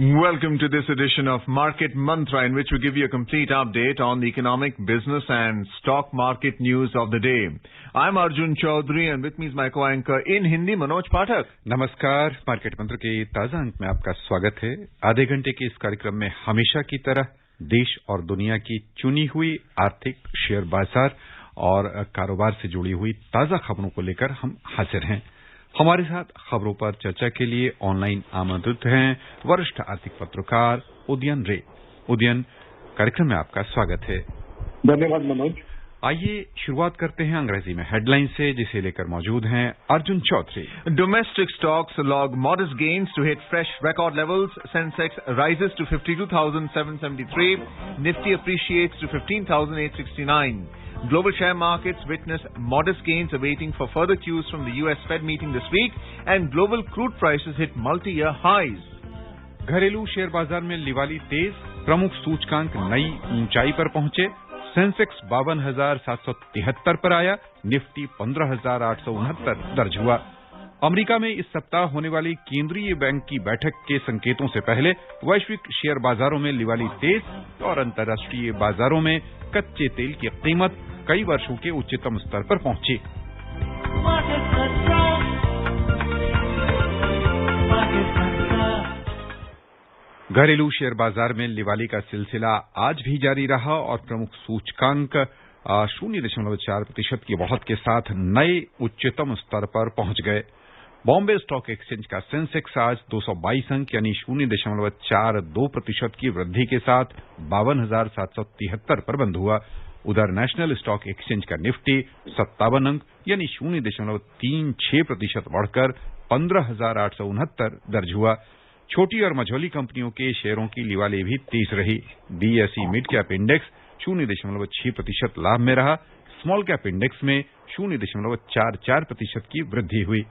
Welcome to this edition of Market Mantra, in which we give you a complete update on the economic, business and stock market news of the day. I'm Arjun Chaudhary and with me is my co-anchor in Hindi, Manoj Pathak. नमस्कार, market मंत्र के ताजा अंक में आपका स्वागत है। आधे घंटे के इस कार्यक्रम में हमेशा की तरह देश और दुनिया की चुनी हुई आर्थिक, शेयर बाजार और कारोबार से जुड़ी हुई ताजा खबरों को लेकर हम हाजिर हैं। हमारे साथ खबरों पर चर्चा के लिए ऑनलाइन आमंत्रित हैं वरिष्ठ आर्थिक पत्रकार उदयन रे। उदयन, कार्यक्रम में आपका स्वागत है। धन्यवाद मनोज। आइए शुरुआत करते हैं अंग्रेजी में हेडलाइन से, जिसे लेकर मौजूद हैं Arjun Chaudhary. Domestic stocks log modest gains to hit fresh record levels. Sensex rises to 52,773. Nifty appreciates to 15,869. Global share markets witness modest gains, awaiting for further cues from the US Fed meeting this week, and global crude prices hit multi-year highs. घरेलू share बाजार में लिवाली तेज, प्रमुख सूचकांक नई ऊंचाई पर पहुंचे। Sensex 52,773 पर आया, निफ्टी 15,869 दर्ज हुआ। अमेरिका में इस सप्ताह होने वाली केंद्रीय बैंक की बैठक के संकेतों से पहले वैश्विक शेयर बाजारों में लिवाली तेज और अंतर्राष्ट्रीय बाजारों में कच्चे तेल की कीमत कई वर्षों के उच्चतम स्तर पर पहुंची। घरेलू शेयर बाजार में लिवाली का सिलसिला आज भी जारी रहा और प्रमुख सूचकांक 0.4% की बढ़त के साथ नए उच्चतम स्तर पर पहुंच गए। बॉम्बे स्टॉक एक्सचेंज का सेंसेक्स आज 222 अंक यानी 0.42% की वृद्धि के साथ 52,773 पर बंद हुआ। उधर नेशनल स्टॉक एक्सचेंज का निफ्टी 57 अंक यानी 0.36% बढ़कर 15,869 दर्ज हुआ। छोटी और मझोली कंपनियों के शेयरों की लिवाली भी तेज रही। बीएसई मिड कैप इंडेक्स 0.6% लाभ में रहा। स्मॉल कैप इंडेक्स में 0.44% की वृद्धि हुई।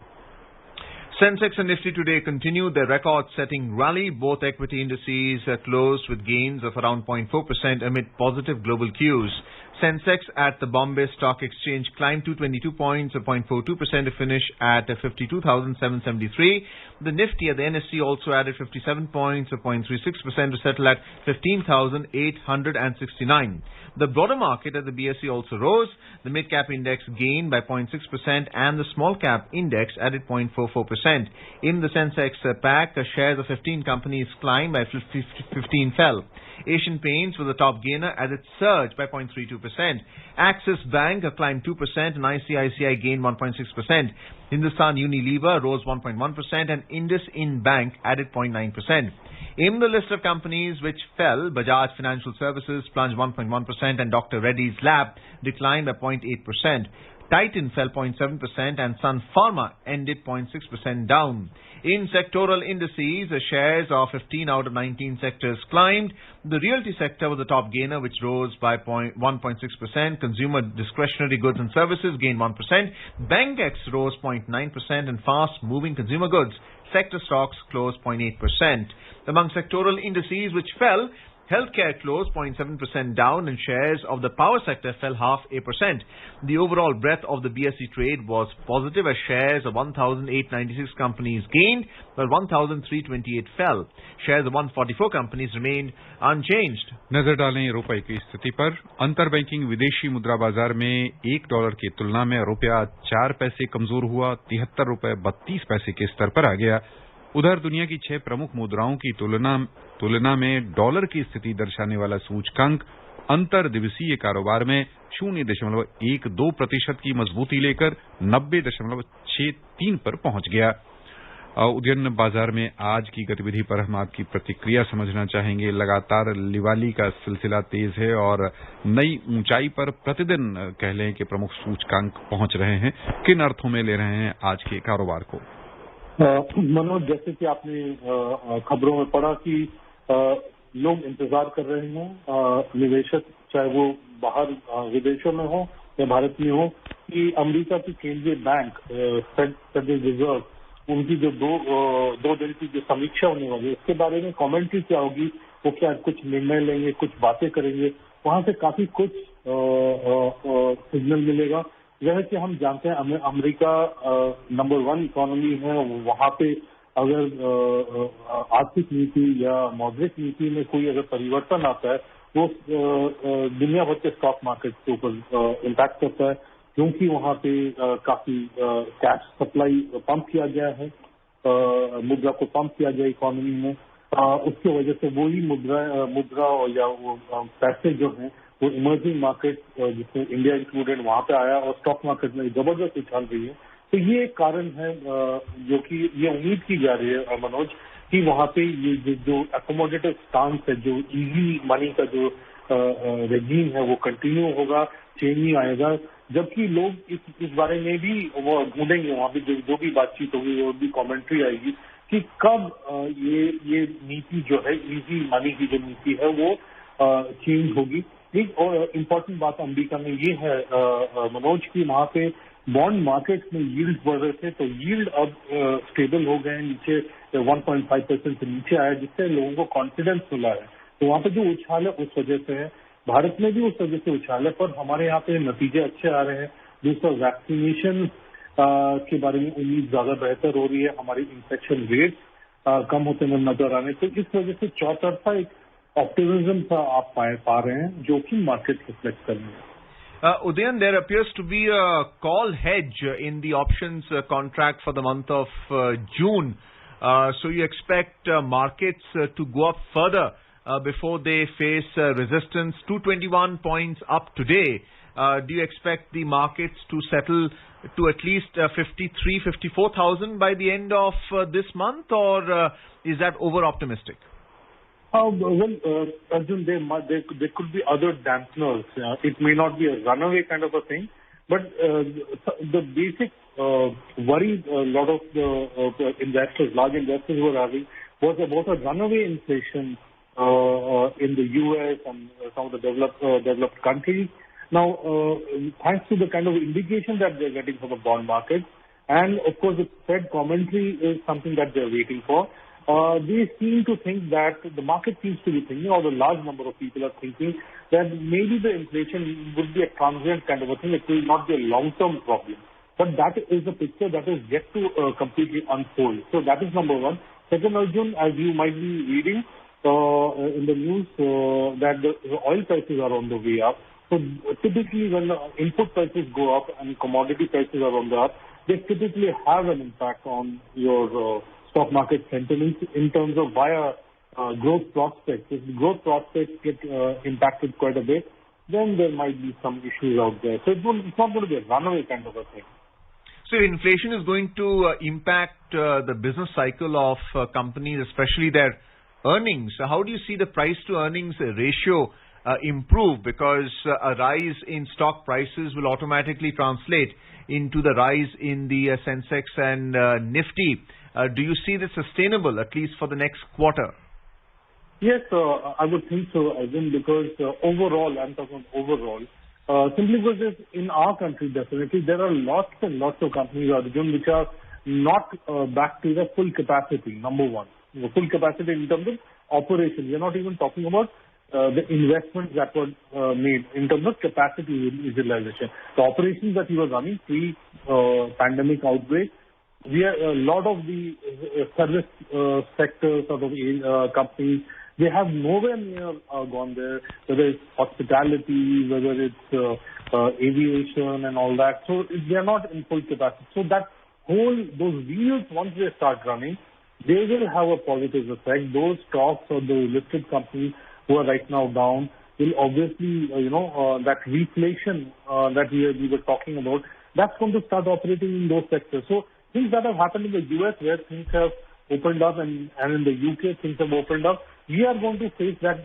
Sensex and Nifty today continued their record-setting rally. Both equity indices closed with gains of around 0.4% amid positive global cues. Sensex at the Bombay Stock Exchange climbed 222 points, 0.42% to finish at 52,773. The Nifty at the NSE also added 57 points, 0.36% to settle at 15,869. The broader market at the BSE also rose. The mid-cap index gained by 0.6% and the small-cap index added 0.44%. In the Sensex pack, shares of 15 companies climbed by 15 fell. Asian Paints was the top gainer as it surged by 0.32%. Axis Bank climbed 2% and ICICI gained 1.6%. Hindustan Unilever rose 1.1% and IndusInd Bank added 0.9%. In the list of companies which fell, Bajaj Financial Services plunged 1.1% and Dr. Reddy's Lab declined by 0.8%. Titan fell 0.7% and Sun Pharma ended 0.6% down. In sectoral indices, the shares of 15 out of 19 sectors climbed. The realty sector was the top gainer, which rose by 1.6%. Consumer discretionary goods and services gained 1%. BankX rose 0.9% and fast-moving consumer goods sector stocks closed 0.8%. Among sectoral indices which fell, healthcare closed 0.7% down and shares of the power sector fell 0.5%. The overall breadth of the BSE trade was positive as shares of 1,896 companies gained while 1,328 fell. Shares of 144 companies remained unchanged. नजर डालें रुपए की स्थिति पर। अंतर banking विदेशी मुद्रा बाजार में $1 की तुलना में रुपया 4 पैसे कमजोर हुआ, 73 रुपए 32 पैसे के स्तर पर आ गया। उधर दुनिया की 6 प्रमुख मुद्राओं की तुलना में डॉलर की स्थिति दर्शाने वाला सूचकांक अंतर दिवसीय कारोबार में 0.12% की मजबूती लेकर 90.63 पर पहुंच गया। उदयन, बाजार में आज की गतिविधि पर हम आपकी प्रतिक्रिया समझना चाहेंगे। लगातार लिवाली का सिलसिला तेज है और नई ऊंचाई पर प्रतिदिन कह लें कि प्रमुख सूचकांक पहुंच रहे हैं। किन अर्थों में ले रहे हैं आज के कारोबार को? मनोज, जैसे कि आपने खबरों में पढ़ा कि लोग इंतजार कर रहे हैं, निवेशक चाहे वो बाहर विदेशों में हो या भारत में हो, कि अमेरिका की केंद्रीय बैंक फेडरल रिजर्व उनकी जो दो दिन की जो समीक्षा होने वाली है उसके बारे में कमेंट्री क्या होगी, वो क्या कुछ निर्णय लेंगे, कुछ बातें करेंगे, वहां से काफी कुछ सिग्नल मिलेगा। जैसे कि हम जानते हैं अमेरिका नंबर 1 इकोनॉमी है, वहां पे अगर आर्थिक नीति या मौद्रिक नीति में कोई अगर परिवर्तन आता है वो दुनिया भर के स्टॉक मार्केट के ऊपर इम्पैक्ट करता है, क्योंकि वहां पे काफी कैश सप्लाई पंप किया गया है, मुद्रा को पंप किया गया इकोनॉमी में। उसकी वजह से वही मुद्रा या वो पैसे जो हैं वो इमर्जिंग मार्केट जिसमें इंडिया इंक्लूडेड वहां पे आया और स्टॉक मार्केट में जबरदस्त उछाल रही है। तो ये एक कारण है जो कि ये उम्मीद की जा रही है मनोज कि वहां पे ये जो अकोमोडेटिव स्टांस है, जो इजी मनी का जो रेजीम है वो कंटिन्यू होगा, चेंज नहीं आएगा। जबकि लोग इस बारे में भी वो ढूंढेंगे, वहां पे जो भी बातचीत होगी वो भी कमेंट्री आएगी कि कब ये नीति जो है इजी मनी की जो नीति है वो चेंज होगी। एक और इम्पोर्टेंट बात अमेरिका में ये है मनोज की वहां पे बॉन्ड मार्केट में यील्ड बढ़ रहे थे, तो यील्ड अब स्टेबल हो गए, नीचे 1.5% से नीचे आया, जिससे लोगों को कॉन्फिडेंस मिला है। तो वहां पे जो उछाल है उस वजह से है, भारत में भी उस वजह से उछाल है, पर हमारे यहाँ पे नतीजे अच्छे आ रहे हैं। दूसरा वैक्सीनेशन के बारे में उम्मीद ज्यादा बेहतर हो रही है, हमारी इन्फेक्शन रेट कम होते नजर आ रहे हैं। तो इस वजह से चौतरफा एक ऑप्टिमिज्म सा आप पा रहे हैं जो कि मार्केट रिफ्लेक्ट कर रही है। Udayan, there appears to be a call hedge in the options contract for the month of June. So you expect markets to go up further before they face resistance. 221 points up today. Do you expect the markets to settle to at least 54,000 by the end of this month, or is that over-optimistic? Arjun, there could be other dampeners. It may not be a runaway kind of a thing, but the basic worry a lot of the investors, large investors were having was about a runaway inflation in the US and some of the developed countries. Now, thanks to the kind of indication that they're getting from the bond market, and of course the Fed commentary is something that they're waiting for. They seem to think that the market seems to be thinking, or the large number of people are thinking, that maybe the inflation would be a transient kind of a thing. It will not be a long-term problem. But that is a picture that is yet to completely unfold. So that is number one. Second, Arjun, as you might be reading in the news, that the oil prices are on the way up. So typically when the input prices go up and commodity prices are on the up, they typically have an impact on your stock market sentiments in terms of via growth prospects. If the growth prospects get impacted quite a bit, then there might be some issues out there. So it's not going to be a runaway kind of a thing. So inflation is going to impact the business cycle of companies, especially their earnings. So how do you see the price to earnings ratio improve? Because a rise in stock prices will automatically translate into the rise in the Sensex and Nifty. Do you see this sustainable, at least for the next quarter? Yes, I would think so, Arjun, because overall, I'm talking overall, simply because in our country, definitely, there are lots and lots of companies, Arjun, which are not back to the full capacity, number one. The full capacity in terms of operations. We're not even talking about the investments that were made in terms of capacity utilization. The operations that you were running pre-pandemic outbreak, a lot of the service sectors of the companies, they have nowhere near gone there, whether it's hospitality, whether it's aviation and all that. So they are not in full capacity. So those wheels, once they start running, they will have a positive effect. Those stocks or the listed companies who are right now down will obviously, that reflation that we were talking about, that's going to start operating in those sectors. So things that have happened in the US where things have opened up and in the UK things have opened up, we are going to face that,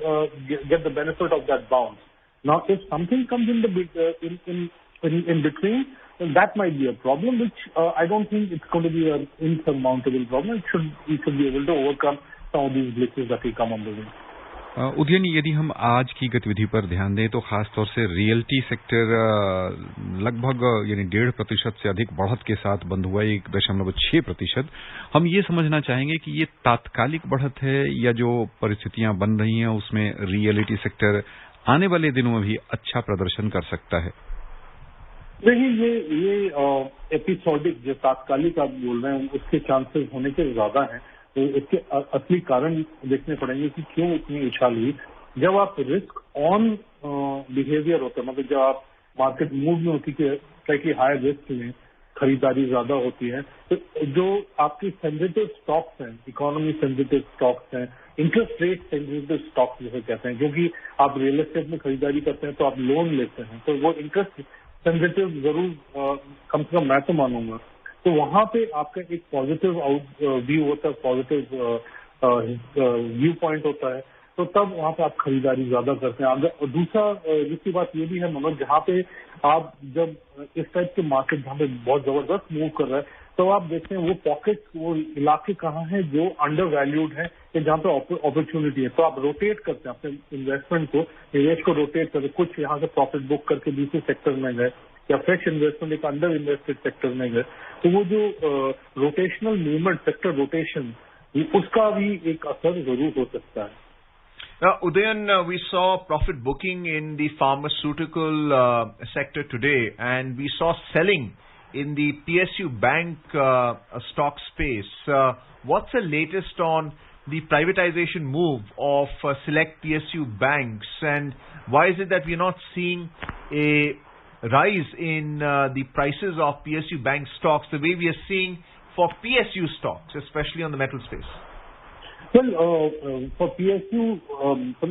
get the benefit of that bounce. Now, if something comes in between, then that might be a problem, which I don't think it's going to be an insurmountable problem. We should be able to overcome some of these glitches that will come on the way. Udayan, यदि हम आज की गतिविधि पर ध्यान दें तो खासतौर से रियल्टी सेक्टर लगभग 1.5% से अधिक बढ़त के साथ बंद हुआ, 1.6%। हम ये समझना चाहेंगे कि ये तात्कालिक बढ़त है या जो परिस्थितियां बन रही हैं उसमें रियलिटी सेक्टर आने वाले दिनों में भी अच्छा प्रदर्शन कर सकता है। देखिए ये एपिसोडिक जो तात्कालिक आप बोल रहे हैं उसके चांसेस होने के ज्यादा हैं। तो इसके असली कारण देखने पड़ेंगे कि क्यों इतनी उछाल हुई। जब आप रिस्क ऑन बिहेवियर होता है, मतलब जब आप मार्केट मूव में होती है कि हाई रिस्क में खरीदारी ज्यादा होती है, तो जो आपकी सेंसिटिव स्टॉक्स हैं, इकोनॉमी सेंसिटिव स्टॉक्स हैं, इंटरेस्ट रेट सेंसिटिव स्टॉक्स जिसे कहते हैं, क्योंकि आप रियल एस्टेट में खरीदारी करते हैं तो आप लोन लेते हैं, तो वो इंटरेस्ट सेंसिटिव जरूर कम से कम मैं तो मानूंगा। तो वहां पे आपका एक पॉजिटिव व्यू होता है, पॉजिटिव व्यू पॉइंट होता है, तो तब वहां पे आप खरीदारी ज्यादा करते हैं। और दूसरा दूसरी बात ये भी है मनोज, जहाँ पे आप जब इस टाइप के मार्केट जहाँ पे बहुत जबरदस्त मूव कर रहा है, तो आप देखते हैं वो पॉकेट, वो इलाके कहाँ हैं जो अंडर वैल्यूड है या जहाँ पे अपॉर्चुनिटी है, तो आप रोटेट करते हैं अपने इन्वेस्टमेंट को, निवेश को रोटेट करते, कुछ यहाँ से प्रॉफिट बुक करके दूसरे सेक्टर में गए या फ्रेश इन्वेस्टमेंट एक अंडर इन्वेस्टेड सेक्टर में गए। तो वो जो रोटेशनल मूवमेंट, सेक्टर रोटेशन, उसका भी एक असर जरूर हो सकता है। Udayan, we saw profit booking in the pharmaceutical sector today, and we saw selling in the PSU bank stock space. What's the latest on the privatization move of select PSU banks, and why is it that we're not seeing a rise in the prices of PSU bank stocks the way we are seeing for PSU stocks, especially on the metal space? Well, for PSU,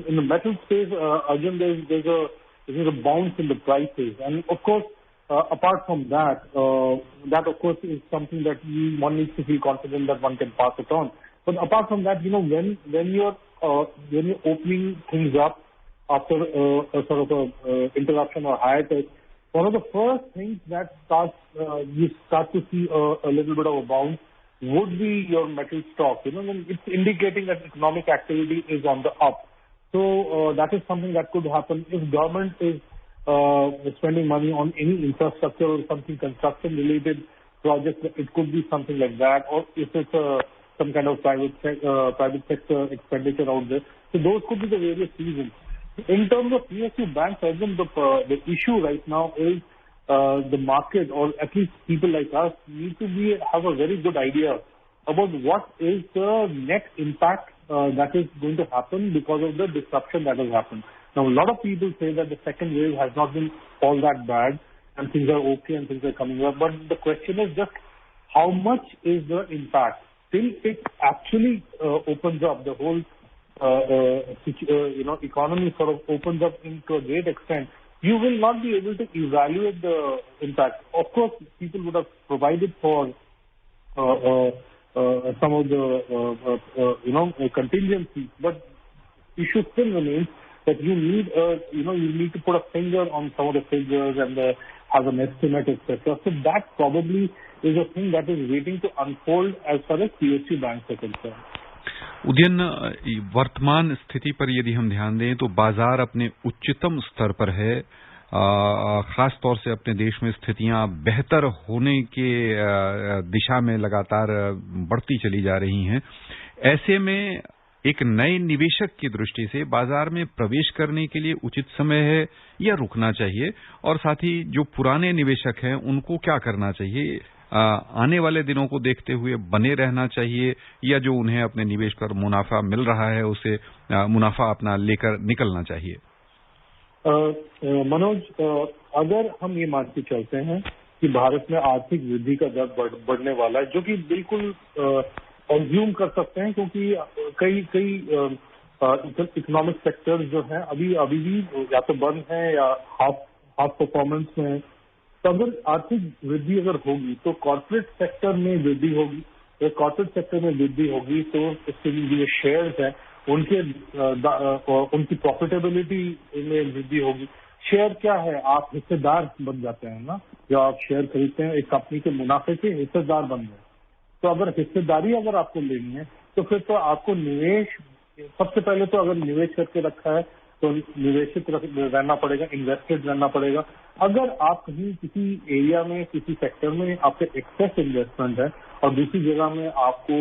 in the metal space, again, there's a bounce in the prices. And of course, apart from that, that of course is something that one needs to feel confident that one can pass it on. But apart from that, when you're opening things up after a sort of a interruption or hiatus, one of the first things that you start to see a little bit of a bounce would be your metal stock. It's indicating that economic activity is on the up. So that is something that could happen if government is spending money on any infrastructure or something construction related project. It could be something like that, or if it's some kind of private sector expenditure out there. So those could be the various reasons. In terms of PSU banks, I think the issue right now is the market, or at least people like us, need to have a very good idea about what is the net impact that is going to happen because of the disruption that has happened. Now, a lot of people say that the second wave has not been all that bad and things are okay and things are coming up. But the question is just how much is the impact? Till it actually opens up, the whole economy sort of opens up into a great extent, you will not be able to evaluate the impact. Of course, people would have provided for some of the contingencies, but issue still remains that you need to put a finger on some of the figures and have an estimate, etc. So that probably is a thing that is waiting to unfold as far as PSU banks are concerned. Udayan, वर्तमान स्थिति पर यदि हम ध्यान दें तो बाजार अपने उच्चतम स्तर पर है। खास तौर से अपने देश में स्थितियां बेहतर होने के दिशा में लगातार बढ़ती चली जा रही हैं। ऐसे में एक नए निवेशक की दृष्टि से बाजार में प्रवेश करने के लिए उचित समय है या रुकना चाहिए, और साथ ही जो पुराने निवेशक हैं उनको क्या करना चाहिए? आने वाले दिनों को देखते हुए बने रहना चाहिए, या जो उन्हें अपने निवेश पर मुनाफा मिल रहा है उसे मुनाफा अपना लेकर निकलना चाहिए? मनोज, अगर हम ये मान के चलते हैं कि भारत में आर्थिक वृद्धि का दर बढ़ने वाला है, जो कि बिल्कुल अज्यूम कर सकते हैं, क्योंकि कई इकोनॉमिक सेक्टर्स जो हैं अभी भी या तो बंद हैं या हाफ परफॉर्मेंस में है। तो अगर आर्थिक वृद्धि अगर होगी तो कॉर्पोरेट सेक्टर में वृद्धि होगी, तो कॉर्पोरेट सेक्टर में वृद्धि होगी तो इसके लिए शेयर्स हैं उनकी प्रॉफिटेबिलिटी में वृद्धि होगी। शेयर क्या है, आप हिस्सेदार बन जाते हैं ना, जब आप शेयर खरीदते हैं एक कंपनी के मुनाफे के हिस्सेदार बन गए। तो अगर हिस्सेदारी अगर आपको लेनी है तो फिर तो आपको निवेश, सबसे पहले तो अगर निवेश करके रखा है तो निवेशित रहना पड़ेगा, इन्वेस्टेड रहना पड़ेगा। अगर आप कहीं किसी एरिया में, किसी सेक्टर में आपके एक्सेस इन्वेस्टमेंट है और दूसरी जगह में आपको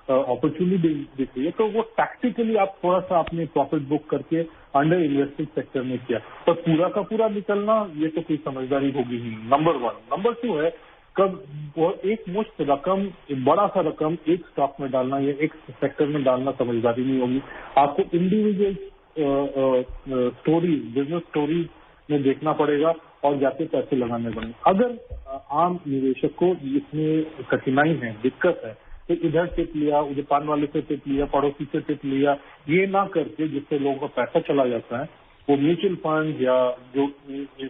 अपॉर्चुनिटी दिख रही है, तो वो टैक्टिकली आप थोड़ा सा अपने प्रॉफिट बुक करके अंडर इन्वेस्टेड सेक्टर में किया, पर पूरा का पूरा निकलना ये तो कोई समझदारी होगी ही। नंबर 1। नंबर 2 है, कब वो एक मुश्त रकम, एक बड़ा सा रकम एक स्टॉक में डालना या एक सेक्टर में डालना समझदारी नहीं होगी। आपको इंडिविजुअल स्टोरीज, बिजनेस स्टोरीज में देखना पड़ेगा और जाके पैसे लगाने पड़ेंगे। अगर आम निवेशक को इसमें कठिनाई है, दिक्कत है, तो इधर टिप लिया, उधर पान वाले से टिप लिया, पड़ोसी से टिप लिया, ये ना करके जिससे लोगों का पैसा चला जाता है, वो म्यूचुअल फंड या जो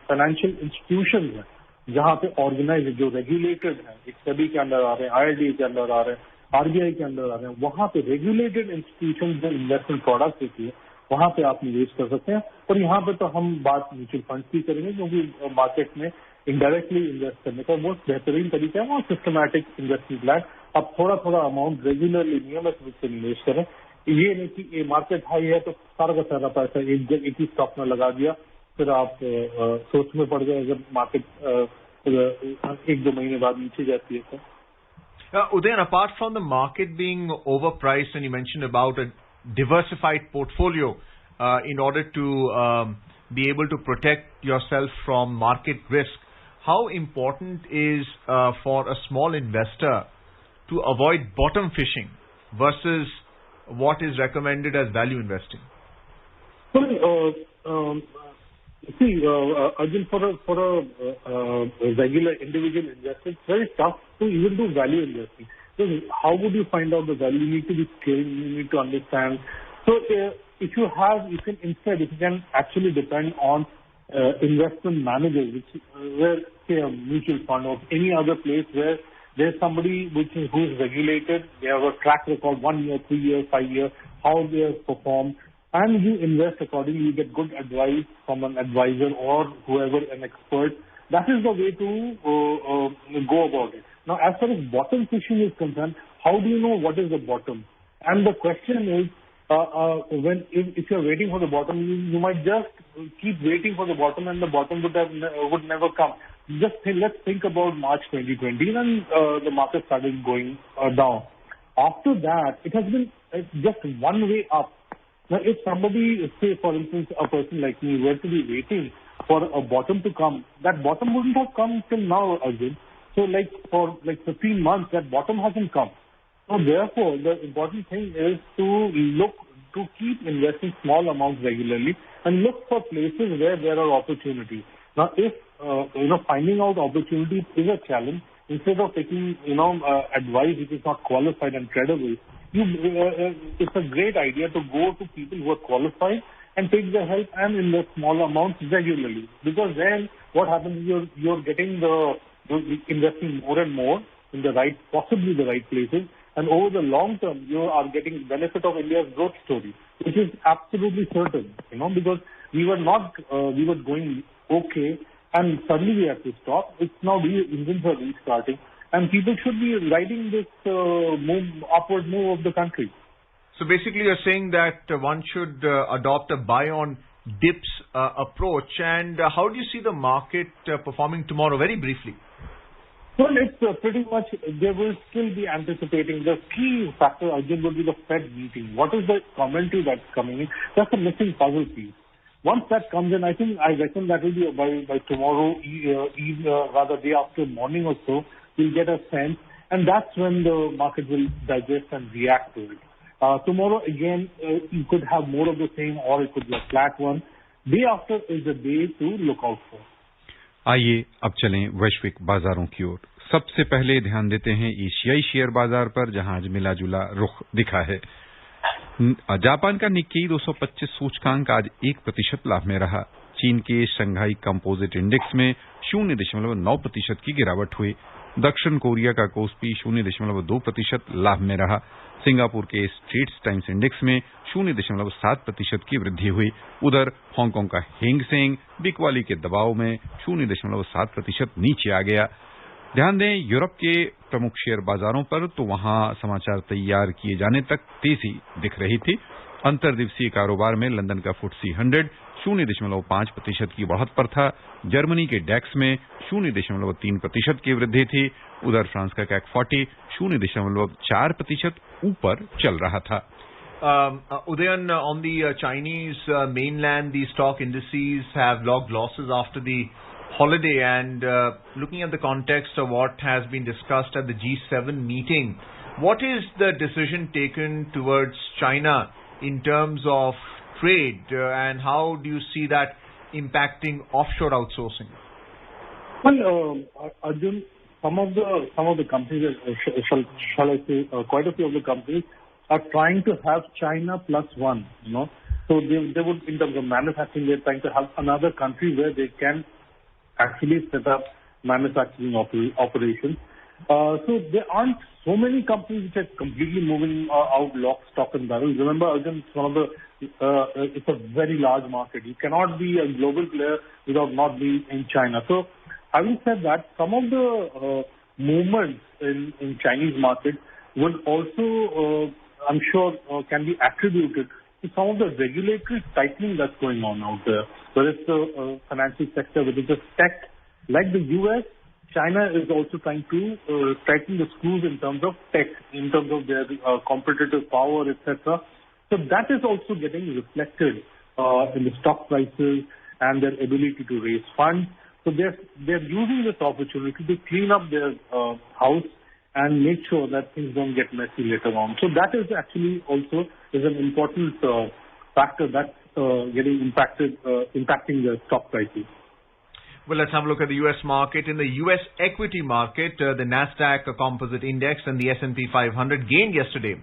फाइनेंशियल इंस्टीट्यूशन है जहाँ पे ऑर्गेनाइज, जो रेगुलेटेड है, एक सभी के अंदर आ रहे हैं, IRDA के अंदर आ रहे हैं, RBI के अंदर आ रहे हैं, वहाँ पे रेगुलेटेड इंस्टीट्यूशन जो इन्वेस्टमेंट प्रोडक्ट देती है, वहाँ पे आप निवेश कर सकते हैं। और यहाँ पे तो हम बात म्यूचुअल फंड की करेंगे, क्योंकि मार्केट में इनडायरेक्टली इन्वेस्ट करने का बहुत बेहतरीन तरीका है वो सिस्टमैटिक इन्वेस्टमेंट प्लान। आप थोड़ा थोड़ा अमाउंट रेगुलरली नियमित रूप से निवेश करें। ये नहीं कि ये मार्केट हाई है तो सारा का सारा पैसा एक ही स्टॉक में लगा दिया, फिर आप सोच में पड़ गए अगर मार्केट 1-2 महीने बाद नीचे जाती है तो। Udayan, apart from the market being overpriced, and you mentioned about a diversified portfolio in order to be able to protect yourself from market risk, how important is for a small investor to avoid bottom fishing versus what is recommended as value investing? Well, see, Arjun, for a regular individual investor, it's very tough to even do value investing. So how would you find out the value? You need to be skilled, you need to understand. So if you can actually depend on investment managers, where say a mutual fund or any other place where there's somebody who's regulated, they have a track record, 1 year, 3 years, 5 years, how they have performed, and you invest accordingly, you get good advice from an advisor or whoever, an expert. That is the way to go about it. Now, as far as bottom fishing is concerned, how do you know what is the bottom? And the question is, if you're waiting for the bottom, you might just keep waiting for the bottom, and the bottom would never come. Let's think about March 2020 when the market started going down. After that, it has been just one way up. Now, if somebody, say for instance, a person like me were to be waiting for a bottom to come, that bottom wouldn't have come till now, Arjun. So for 15 months, that bottom hasn't come. So therefore, the important thing is to keep investing small amounts regularly and look for places where there are opportunities. Now, if finding out opportunities is a challenge, instead of taking advice which is not qualified and credible, it's a great idea to go to people who are qualified and take their help and invest small amounts regularly. Because then what happens is you're getting you're investing more and more in possibly the right places, and over the long term you are getting benefit of India's growth story, which is absolutely certain. Because we were going okay, and suddenly we have to stop. It's now engines are restarting, and people should be riding this upward move of the country. So basically you're saying that one should adopt a buy on dips approach. And how do you see the market performing tomorrow? Very briefly. Well, it's pretty much, they will still be anticipating. The key factor, again, will be the Fed meeting. What is the commentary that's coming in? That's a missing puzzle piece. Once that comes in, I reckon that will be by tomorrow, rather day after morning or so, we'll get a sense, and that's when the market will digest and react to it. Tomorrow, again, you could have more of the same, or it could be a flat one. Day after is the day to look out for. आइए अब चलें वैश्विक बाजारों की ओर। सबसे पहले ध्यान देते हैं एशियाई शेयर बाजार पर, जहां आज मिला जुला रुख दिखा है। जापान का निक्केई 225 सूचकांक आज 1% लाभ में रहा। चीन के शंघाई कंपोजिट इंडेक्स में 0.9% की गिरावट हुई। दक्षिण कोरिया का कोस्पी 0.2% लाभ में रहा। सिंगापुर के स्ट्रेट्स टाइम्स इंडेक्स में 0.7% की वृद्धि हुई। उधर हांगकांग का हेंग सेंग बिकवाली के दबाव में 0.7% नीचे आ गया। ध्यान दें यूरोप के प्रमुख शेयर बाजारों पर, तो वहां समाचार तैयार किए जाने तक तेजी दिख रही थी। अंतर्दिवसीय कारोबार में लंदन का FTSE 100 0.5% की बढ़त पर था। जर्मनी के डेक्स में 0.3% की वृद्धि थी। उधर फ्रांस का CAC 40 0.4% ऊपर चल रहा था। Udayan, on the Chinese mainland, the stock indices have logged losses after the holiday, and looking at the context of what has been discussed at the G7 meeting, what is the decision taken towards China in terms of trade, and how do you see that impacting offshore outsourcing? Well, Arjun, some of the companies, shall I say, quite a few of the companies are trying to have China plus one, you know. So they would, in terms of manufacturing, they're trying to have another country where they can actually set up manufacturing operations. So there aren't so many companies which are completely moving out lock, stock and barrel. Remember, Arjun, it's a very large market. You cannot be a global player without not being in China. So having said that, some of the movements in Chinese market would also, I'm sure, can be attributed to some of the regulatory tightening that's going on out there. Whether it's the financial sector, whether it's tech, like the US, China is also trying to tighten the screws in terms of tech, in terms of their competitive power, etc. So that is also getting reflected in the stock prices and their ability to raise funds. So they're using this opportunity to clean up their house and make sure that things don't get messy later on. So that is actually also is an important factor that's impacting the stock prices. Well, let's have a look at the U.S. market. In the U.S. equity market, the Nasdaq Composite Index and the S&P 500 gained yesterday.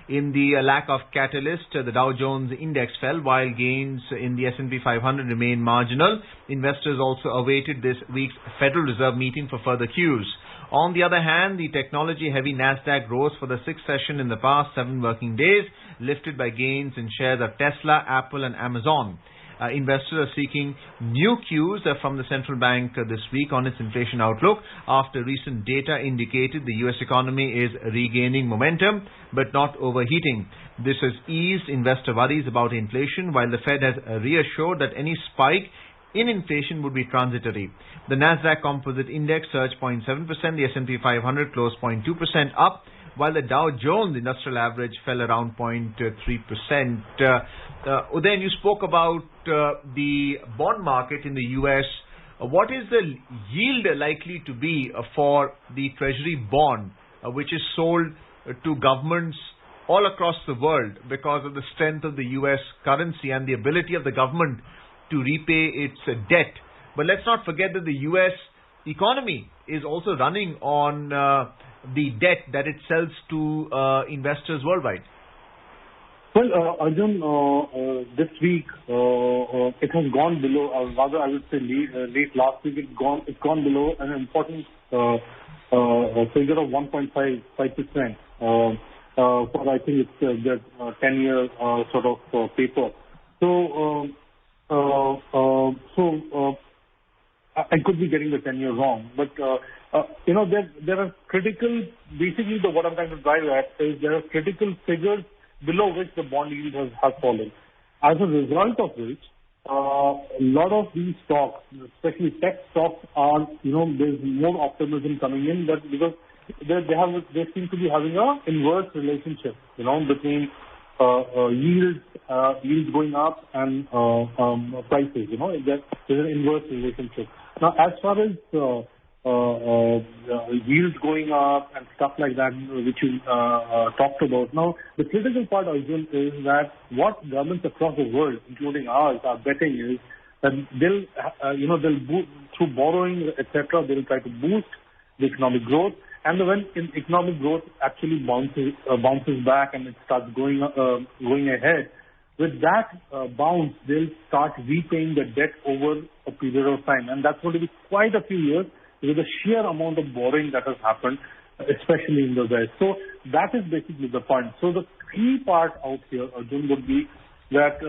In the lack of catalyst, the Dow Jones Index fell, while gains in the S&P 500 remained marginal. Investors also awaited this week's Federal Reserve meeting for further cues. On the other hand, the technology-heavy Nasdaq rose for the sixth session in the past 7 working days, lifted by gains in shares of Tesla, Apple and Amazon. Investors are seeking new cues from the central bank this week on its inflation outlook after recent data indicated the U.S. economy is regaining momentum but not overheating. This has eased investor worries about inflation, while the Fed has reassured that any spike in inflation would be transitory. The Nasdaq Composite Index surged 0.7%, the S&P 500 closed 0.2% up, while the Dow Jones Industrial Average fell around 0.3%. Udayan, you spoke about the bond market in the U.S. What is the yield likely to be for the Treasury bond, which is sold to governments all across the world because of the strength of the U.S. currency and the ability of the government to repay its debt? But let's not forget that the U.S. economy is also running on the debt that it sells to investors worldwide. Well, Arjun, this week it has gone below, or rather I would say late last week it's gone below an important figure of 1.5%. For I think it's the 10-year sort of paper. So I could be getting the 10-year wrong, but there are critical. Basically, what I'm trying to drive at is there are critical figures below which the bond yield has fallen. As a result of which, a lot of these stocks, especially tech stocks, are there's more optimism coming in that because they seem to be having a inverse relationship between yields going up and prices. There's an inverse relationship. Now, as far as yields going up and stuff like that, which you talked about. Now, the critical part, Arjun, is that what governments across the world, including ours, are betting is that they'll through borrowing, etc., they'll try to boost the economic growth. And when economic growth actually bounces back and it starts going ahead, with that bounce, they'll start repaying the debt over a period of time. And that's going to be quite a few years with the sheer amount of borrowing that has happened, especially in the West. So that is basically the point. So the key part out here, Arjun, would be that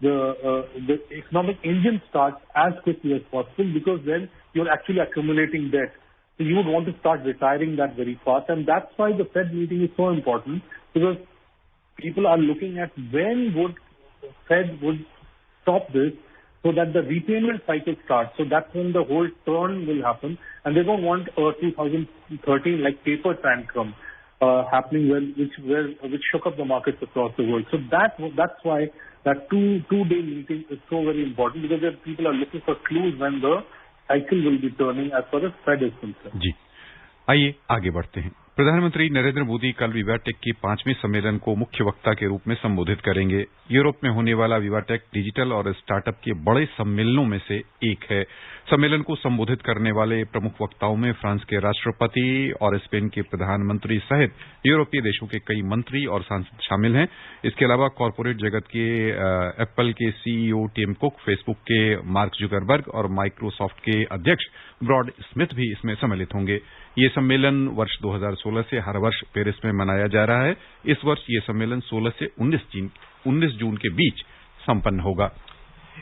the economic engine starts as quickly as possible, because then you're actually accumulating debt. So you would want to start retiring that very fast. And that's why the Fed meeting is so important, because people are looking at when would Fed would stop this so that the repayment cycle starts. So that's when the whole turn will happen, and they don't want 2013 like paper tantrum happening which shook up the markets across the world. So that's why that two-day meeting is so very important, because people are looking for clues when the cycle will be turning as far as Fed is concerned. जी, आइए आगे बढ़ते हैं। प्रधानमंत्री नरेंद्र मोदी कल VivaTech के 5वें सम्मेलन को मुख्य वक्ता के रूप में संबोधित करेंगे। यूरोप में होने वाला विवाटेक डिजिटल और स्टार्टअप के बड़े सम्मेलनों में से एक है। सम्मेलन को संबोधित करने वाले प्रमुख वक्ताओं में फ्रांस के राष्ट्रपति और स्पेन के प्रधानमंत्री सहित यूरोपीय देशों के कई मंत्री और सांसद शामिल हैं। इसके अलावा कॉरपोरेट जगत के एप्पल के सीईओ टिम कुक, फेसबुक के मार्क जुकरबर्ग और माइक्रोसॉफ्ट के अध्यक्ष ब्रॉड स्मिथ भी इसमें सम्मिलित होंगे। ये सम्मेलन वर्ष 2016 से हर वर्ष पेरिस में मनाया जा रहा है। इस वर्ष ये सम्मेलन 16 से 19 जून के बीच संपन्न होगा।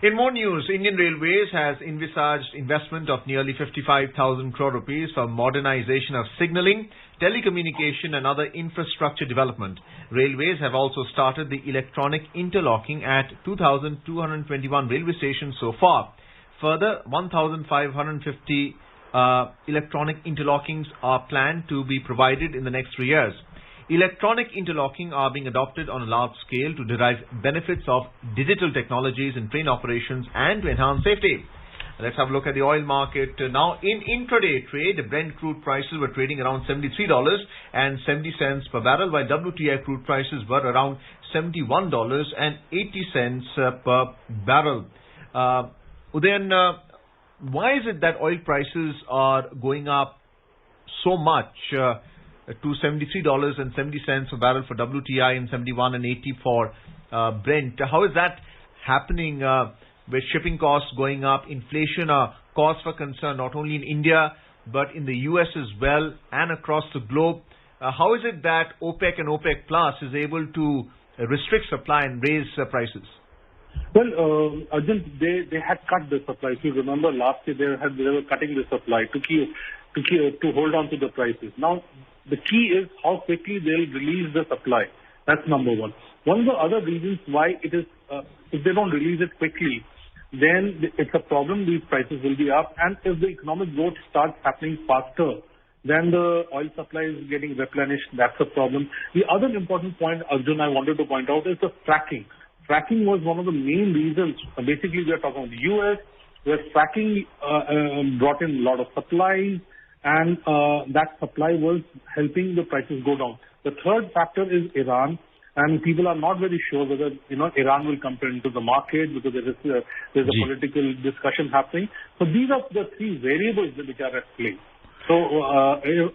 In more news, Indian Railways has envisaged investment of nearly 55,000 crore rupees for modernization of signalling, telecommunication and other infrastructure development. Railways have also started the electronic interlocking at 2,221 railway stations so far. Further, 1,550 electronic interlockings are planned to be provided in the next 3 years. Electronic interlocking are being adopted on a large scale to derive benefits of digital technologies in train operations and to enhance safety. Let's have a look at the oil market. Now, in intraday trade, Brent crude prices were trading around $73.70 per barrel, while WTI crude prices were around $71.80 per barrel. Udayan, why is it that oil prices are going up so much to $73.70 per barrel for WTI and $71.80 for Brent? How is that happening with shipping costs going up, inflation, cause for concern not only in India but in the US as well and across the globe? How is it that OPEC and OPEC Plus is able to restrict supply and raise prices? Well, Arjun, they had cut the supply. If you remember last year, they were cutting the supply to hold on to the prices. Now, the key is how quickly they'll release the supply. That's number one. One of the other reasons why it is, if they don't release it quickly, then it's a problem. These prices will be up. And if the economic growth starts happening faster, then the oil supply is getting replenished. That's a problem. The other important point, Arjun, I wanted to point out is the fracking. Fracking was one of the main reasons. Basically, we are talking about the US, where fracking brought in a lot of supplies, and that supply was helping the prices go down. The third factor is Iran, and people are not very sure whether Iran will come into the market because there's a political discussion happening. So these are the three variables which are at play. So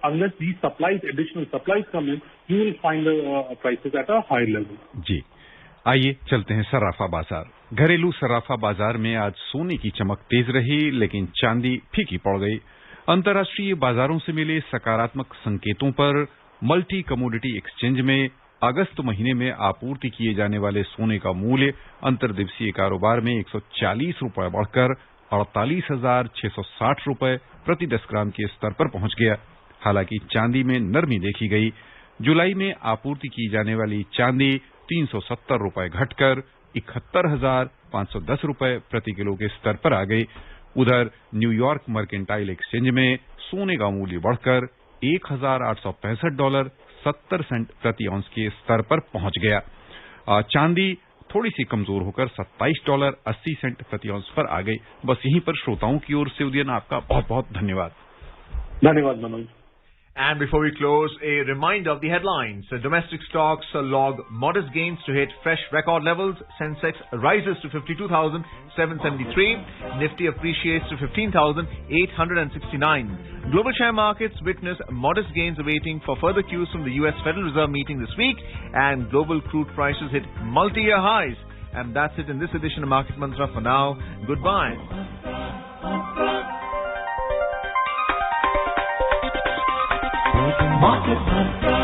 unless these supplies, additional supplies come in, you will find the prices at a high level. जी, आइए चलते हैं सराफा बाजार। घरेलू सराफा बाजार में आज सोने की चमक तेज रही, लेकिन चांदी फीकी पड़ गई। अंतर्राष्ट्रीय बाजारों से मिले सकारात्मक संकेतों पर मल्टी कमोडिटी एक्सचेंज में अगस्त महीने में आपूर्ति किए जाने वाले सोने का मूल्य अंतर्दिवसीय कारोबार में 140 रुपए बढ़कर 48,660 रुपए प्रति 10 ग्राम के स्तर पर पहुंच गया। हालांकि चांदी में नरमी देखी गई। जुलाई में आपूर्ति की जाने वाली चांदी 370 रुपए घटकर 71,510 रुपए प्रति किलो के स्तर पर आ गई। उधर न्यूयॉर्क मर्केंटाइल एक्सचेंज में सोने का मूल्य बढ़कर $1,865.70 प्रति औंस के स्तर पर पहुंच गया। चांदी थोड़ी सी कमजोर होकर $27.80 प्रति औंस पर आ गई। बस यहीं पर श्रोताओं की ओर से उदयन आपका बहुत बहुत धन्यवाद। धन्यवाद Manoj. And before we close, a reminder of the headlines. Domestic stocks log modest gains to hit fresh record levels. Sensex rises to 52,773. Nifty appreciates to 15,869. Global share markets witness modest gains awaiting for further cues from the US Federal Reserve meeting this week. And global crude prices hit multi-year highs. And that's it in this edition of Market Mantra for now. Goodbye. Market Mantra.